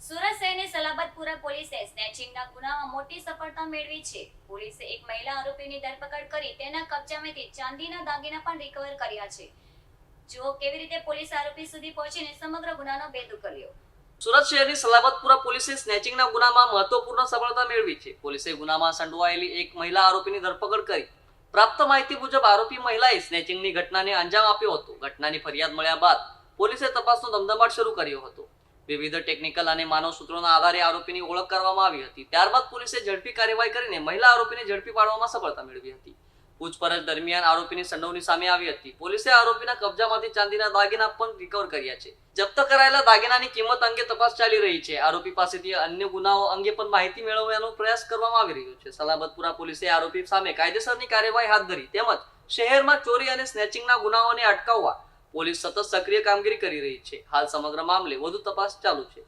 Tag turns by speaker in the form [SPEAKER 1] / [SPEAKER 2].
[SPEAKER 1] સુરત શહેરની સલાબતપુરા પોલીસે સ્નેચિંગના ગુનામાં મોટી સફળતા મેળવી છે. પોલીસે એક મહિલા આરોપીની ધરપકડ કરી તેના કબજામાંથી ચાંદીના દાગીના પણ રિકવર કર્યા છે. જો કેવી રીતે પોલીસ આરોપી સુધી પહોંચીને સમગ્ર ગુનાનો ભેદ ઉકેલ્યો.
[SPEAKER 2] સુરત શહેરની સલાબતપુરા પોલીસે સ્નેચિંગના ગુનામાં મહત્વપૂર્ણ સફળતા મેળવી છે. પોલીસે ગુનામાં સંડોવાયેલી એક મહિલા આરોપીની ધરપકડ કરી. પ્રાપ્ત માહિતી મુજબ આરોપી મહિલાએ સ્નેચિંગની ઘટનાને અંજામ આપ્યો હતો. ઘટનાની ફરિયાદ મળ્યા બાદ પોલીસે તપાસનો ધમધમાટ શરૂ કર્યો હતો. વિવિધ ટેકનિકલ અને માનવ સૂત્રોના આધારે આરોપીની ઓળખ કરવામાં આવી હતી. ત્યારબાદ પોલીસે ઝડપી કાર્યવાહી કરીને મહિલા આરોપીને ઝડપી પાડવામાં સફળતા મેળવી હતી. પૂછપરછ દરમિયાન આરોપીની સંડોવણી સામે આવી હતી. પોલીસે આરોપીના કબજામાંથી ચાંદીના દાગીના પણ રિકવર કર્યા છે. જપ્ત કરાયેલા દાગીનાની કિંમત અંગે તપાસ ચાલી રહી છે. આરોપી પાસેથી અન્ય ગુનાઓ અંગે પણ માહિતી મેળવવાનો પ્રયાસ કરવામાં આવી રહ્યો છે. સલાબતપુરા પોલીસે આરોપી સામે કાયદેસરની કાર્યવાહી હાથ ધરી તેમજ શહેરમાં ચોરી અને સ્નેચિંગના ગુનાઓને અટકાવવા પોલીસ સતત સક્રિય કામગીરી કરી રહી છે. હાલ સમગ્ર મામલે વધુ તપાસ ચાલુ છે.